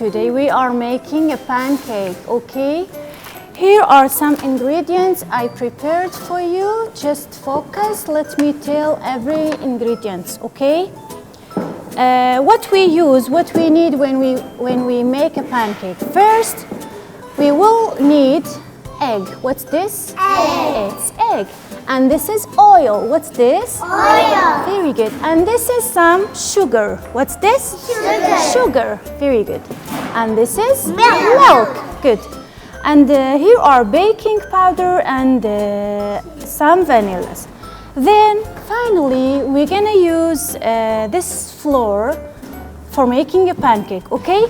Today we are making a pancake, okay? Here are some ingredients I prepared for you. Just focus, let me tell every ingredient, okay? What we use, what we need when we make a pancake. First, we will need egg. What's this? Egg. It's egg. And this is oil. What's this? Oil. Very good. And this is some sugar. What's this? Sugar. Sugar. Very good. And this is Milk. Milk. Good. And here are baking powder and some vanillas. Then finally we're gonna use this flour for making a pancake, okay?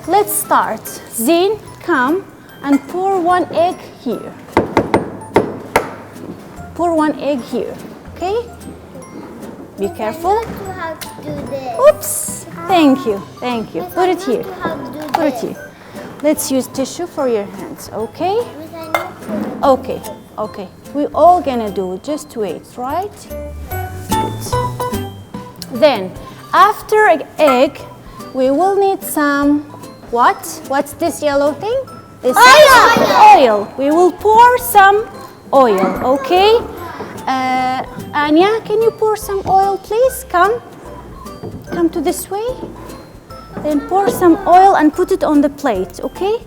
Let's start. Zin, come and pour one egg here. Pour one egg here, okay? Be careful. I don't know how to do this. Oops, thank you, thank you. Yes, Put I it here, don't know how to do put it this. here. Let's use tissue for your hands, okay? Yes, I know. Okay, okay. We're all gonna do it, just wait, right? Good. Then, after egg, we will need some, what? What's this yellow thing? This Oil. is oil. We will pour some oil, okay? Anya, can you pour some oil, please? Come to this way. Then pour some oil and put it on the plate, okay?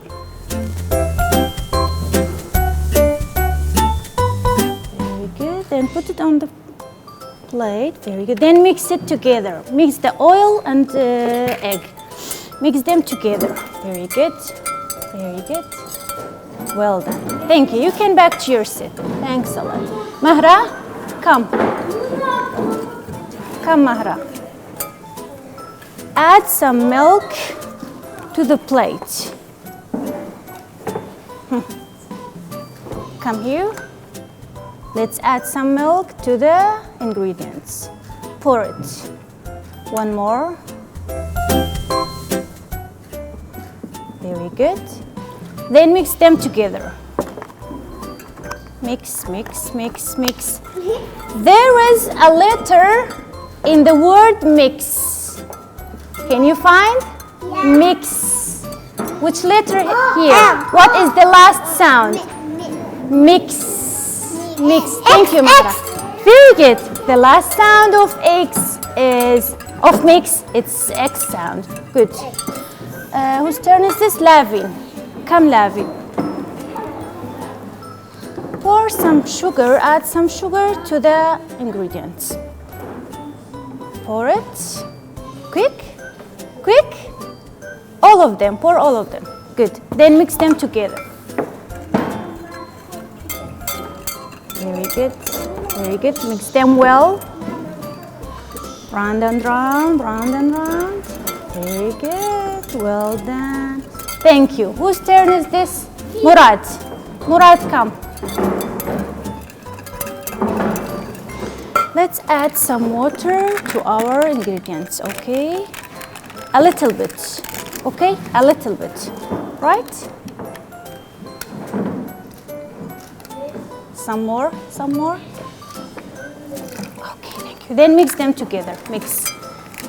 Very good. Then put it on the plate. Very good. Then mix it together. Mix the oil and the egg. Mix them together. Very good. Very good. Well done. Thank you. You can back to your seat. Thanks a lot. Mahra, come. Come, Mahra. Add some milk to the plate. Come here. Let's add some milk to the ingredients. Pour it. One more. Very good. Then mix them together. Mix, mix, mix, mix. There is a letter in the word mix. Can you find? Yeah. Mix. Which letter here? M. What is the last sound? Mix. Mix. Thank you, Mara. Very good. The last sound of X is of mix. It's X sound. Good. Whose turn is this? Lavin. Come, Lavin. Pour some sugar. Add some sugar to the ingredients. Pour it. Quick. Quick. All of them. Pour all of them. Good. Then mix them together. Very good. Very good. Mix them well. Round and round. Round and round. Very good. Well done. Thank you. Whose turn is this? Murad. Murad, come. Let's add some water to our ingredients, okay? A little bit, okay? A little bit, right? Some more, some more. Okay, thank you. Then mix them together. Mix,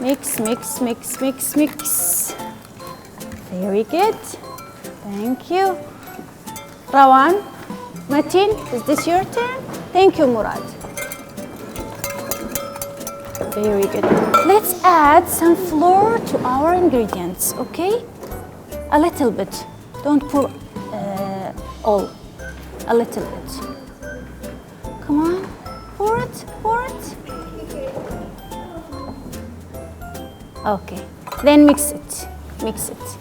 mix, mix, mix, mix, mix. Very good. Thank you. Rawan, Matin, is this your turn? Thank you, Murad. Very good. Let's add some flour to our ingredients, okay? A little bit. Don't pour all. A little bit. Come on. Pour it. Pour it. Okay. Then mix it. Mix it.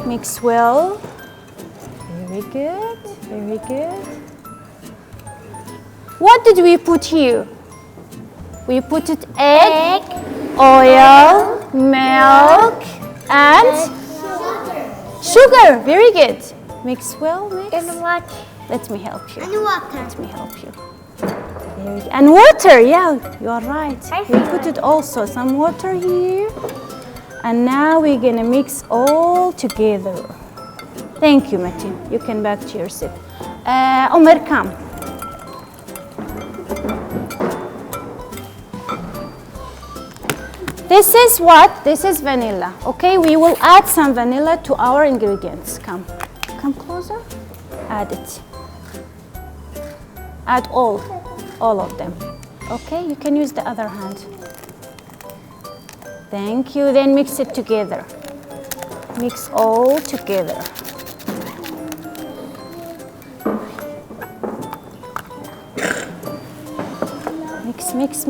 Mix well. Very good. Very good. What did we put here? We put it egg, oil, milk, and sugar. Very good. Mix well, mix. And what? Let me help you. And water. Let me help you. Very good. And water, yeah, you are right. We put it also, some water here. And now we're gonna mix all together. Thank you, Matin. You can back to your seat. Omer, come. This is what? This is vanilla. Okay, we will add some vanilla to our ingredients. Come closer. Add it. Add all of them. Okay, you can use the other hand. Thank you. Then mix it together. Mix all together. Mix.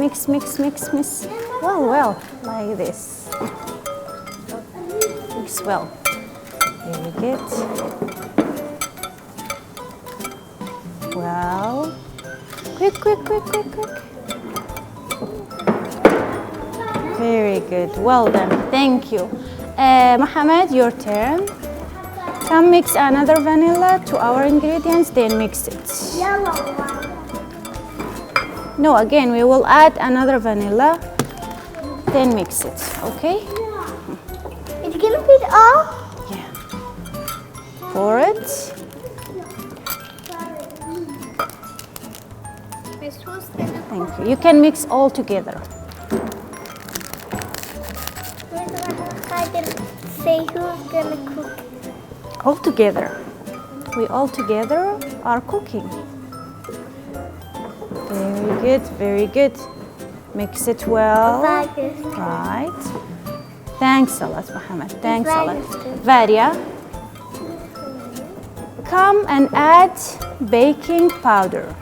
Well, like this. Mix well. Very good. Well, quick. Very good. Well done. Thank you. Mohammed, your turn. Come mix another vanilla to our ingredients, then mix it. Yellow one. No, again, we will add another vanilla, then mix it, okay? It's gonna be all? Yeah. Pour it. Thank you. You can mix all together. I can say who's gonna cook. All together. We all together are cooking. Very good. Mix it well. Right. Thanks a lot, Mohammed. Thanks a lot. Varia, come and add baking powder.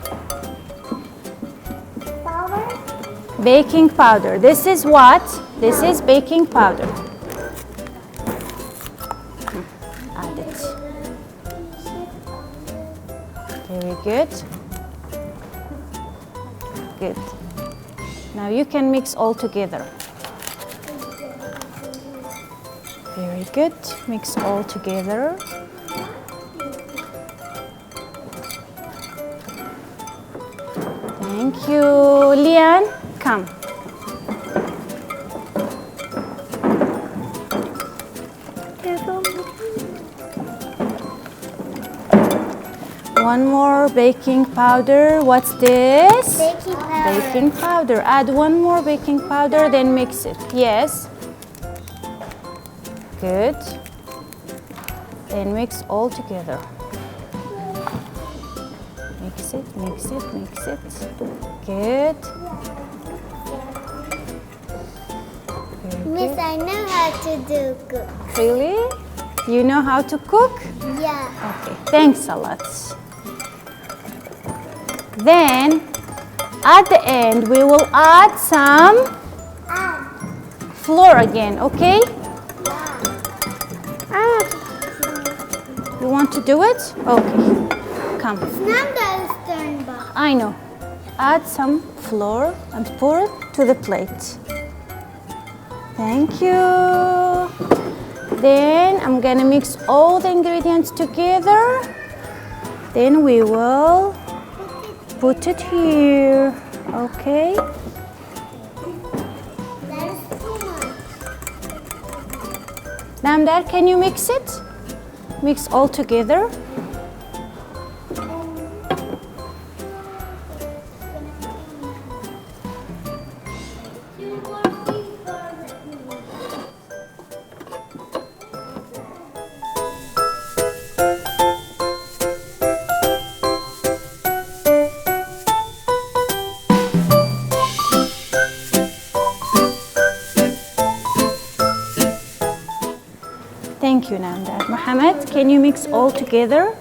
Baking powder. This is what? This is baking powder. Add it. Very good. Good. Now you can mix all together. Very good. Mix all together. Thank you. Lian, come. One more baking powder. What's this? Baking powder. Baking powder. Add one more baking powder, then mix it. Yes. Good. Then mix all together. Mix it. Good. Miss, I know how to do cook. Really? You know how to cook? Yeah. Okay, thanks a lot. Then, at the end, we will add some flour again, okay? You want to do it? Okay, come. Nanda's turn back. I know. Add some flour and pour it to the plate. Thank you. Then I'm gonna mix all the ingredients together. Then we will put it here, okay? That's too much. Namdar, can you mix it? Mix all together. Thank you, Namdar. Mohammed, can you mix all together?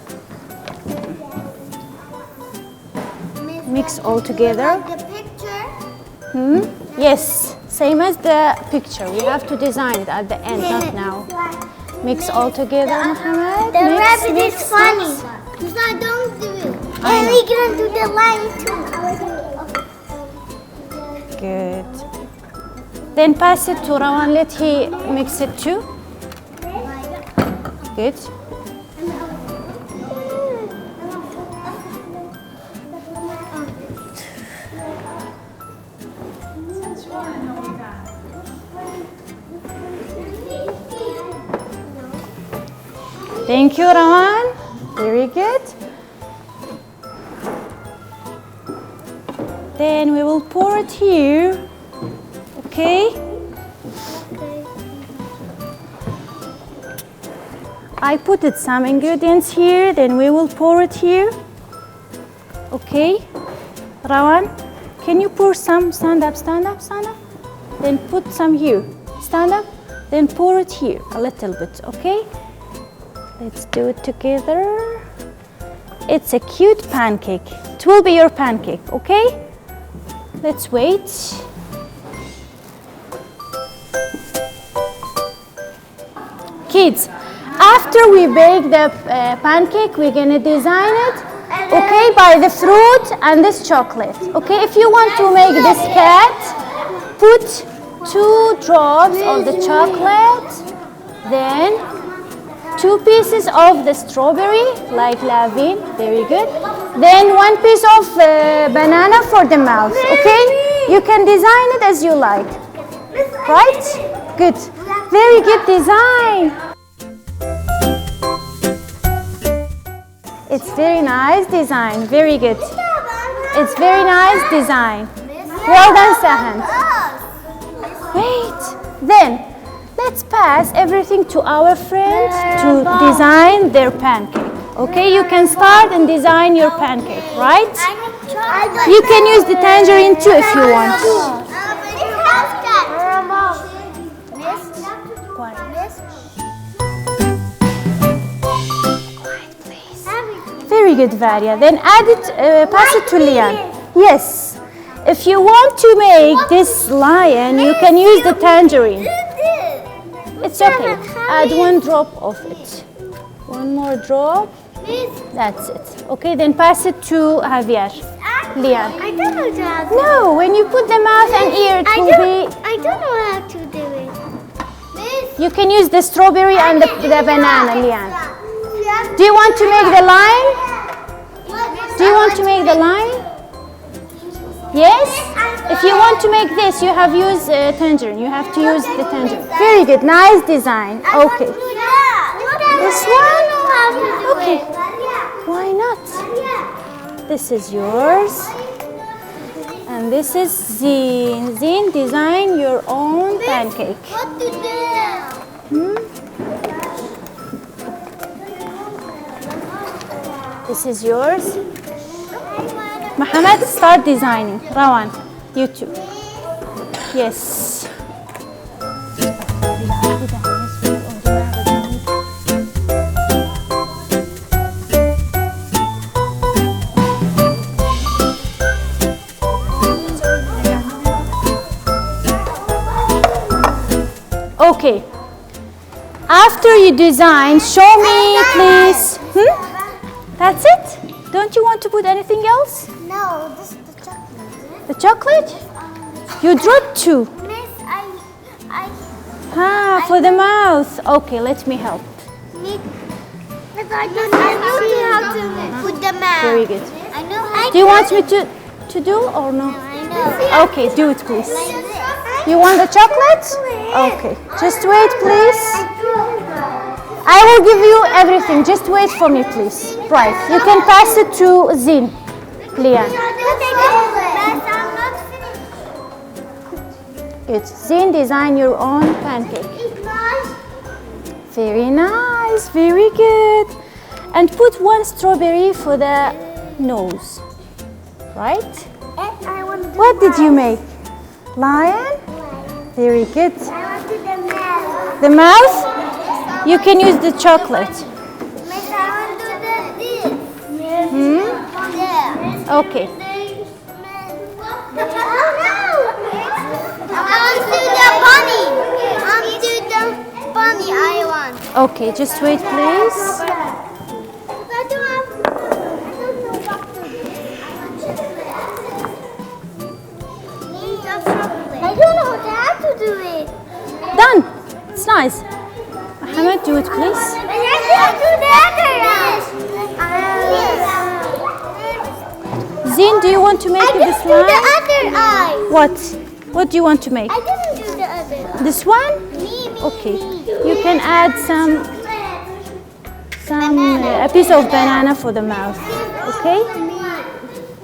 Mix all together. Like the picture? Yes, same as the picture. We have to design it at the end, not now. Mix all together, Mohammed. The Mix, rabbit mix, is funny. mix. So I don't do it. I And know. we're gonna do the line too. Good. Then pass it to Rawan. Let he mix it too. Good. Thank you, Rawan. Very good. Then we will pour it here. Okay. I put it some ingredients here, then we will pour it here. Okay, Rawan, can you pour some? Stand up, stand up, stand up. Then put some here. Stand up, then pour it here a little bit, okay? Let's do it together. It's a cute pancake. It will be your pancake, okay? Let's wait. Kids, after we bake the pancake, we're gonna design it, okay, by the fruit and this chocolate. Okay, if you want to make this cat, put 2 drops of the chocolate, then 2 pieces of the strawberry, like Lavin, very good. Then 1 piece of banana for the mouth, okay? You can design it as you like, right? Good, very good design. It's very nice design, very good. It's very nice design. Well done, Sahan. Wait, then let's pass everything to our friends to design their pancake. Okay, you can start and design your pancake, right? You can use the tangerine too if you want. Very good, Varia. Then add it, pass it to Lian. Yes. If you want to make this lion, you can use the tangerine. It's okay. Add 1 drop of it. 1 more drop. That's it. Okay, then pass it to Javier. Lian. I don't know how to. No, when you put the mouth and ear, it will be... I don't know how to do it. You can use the strawberry and the banana, Lian. Do you want to make the line? Do you want to make the line? Yes? If you want to make this, you have used tangerine. You have to use the tangerine. Very good. Nice design. Okay. This one? Okay. Why not? This is yours. And this is Zin. Zin, design your own pancake. What to do? This is yours. Mohammed, start designing. Rawan, you too. Yes. Okay. After you design, show me, please. That's it? Don't you want to put anything else? No, this is the chocolate. The chocolate? You dropped 2. Miss, For the mouth. Okay, let me help. Miss, I know how to put the mouth. Very good. I know. Do you want me to do or no? I know. Okay, do it please. You want the chocolate? Okay, just wait please. I will give you everything. Just wait for me, please. Right. You can pass it to Zin, Lian. Good. Zin, design your own pancake. Very nice. Very good. And put 1 strawberry for the nose. Right? What did you make? Lion? Very good. The mouth? You can use the chocolate. Okay. Okay, just wait, please. I don't know how to do it. Done. It's nice. Mohammed, do it, please. Zin, do you want to make this do the line? other eye. What? What do you want to make? I didn't do the other. This one? Okay. You can add a piece of banana for the mouth. Okay?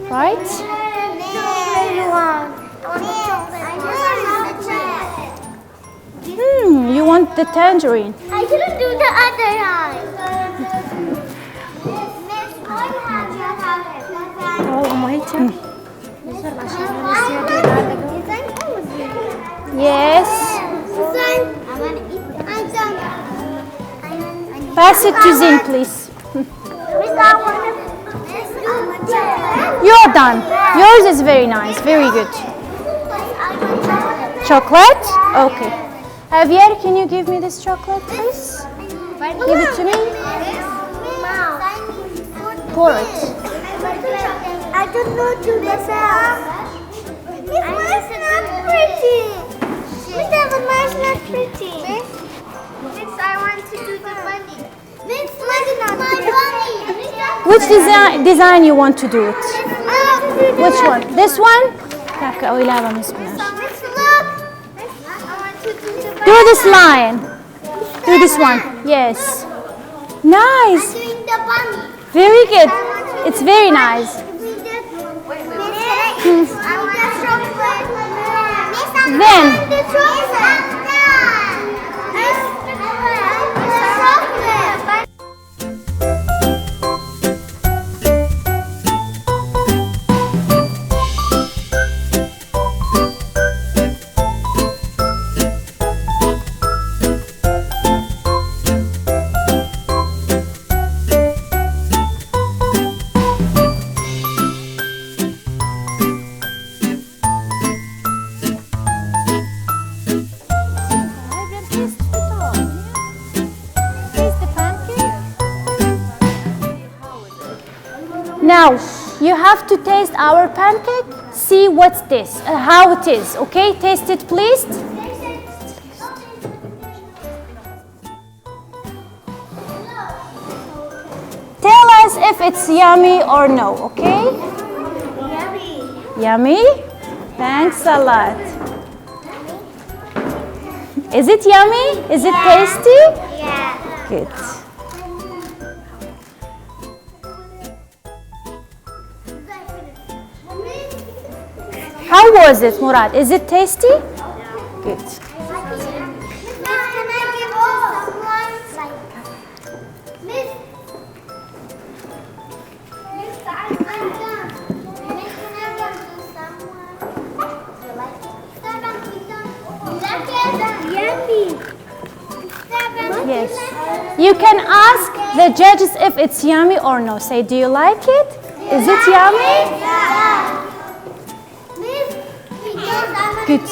Right? You want the tangerine? I didn't do the other eye. Miss, what have you had? Oh, أمه هي تم. Yes. I'm done. Pass it to Zin, please. Miss, I want to. You're done. Yours is very nice. Very good. Chocolate? Okay. Javier, can you give me this chocolate, please? Give it to me. Pour it. I don't know to this. It's not pretty. Miss, mine's not pretty. Miss, I want to do the bunny. Miss, mine's not my bunny. Which design you want to do it? Which one? This one? Miss, look. I want to do the Do this line. Do this one. Yes. Nice. I'm doing the bunny. Very good. It's very nice. Then. Now, you have to taste our pancake. See what's this, how it is, okay? Taste it, please. Tell us if it's yummy or no, okay? Yummy. Yummy? Thanks a lot. Is it yummy? Is it tasty? Yeah. Good. How was it, Murad? Is it tasty? Good. Miss, can I give someone like Miss? Miss, I'm done. Miss, can I give someone? You like it? Yummy. Yes. You can ask the judges if it's yummy or no. Say, do you like it? Is it yummy? Yeah. Miss, because I'm Good.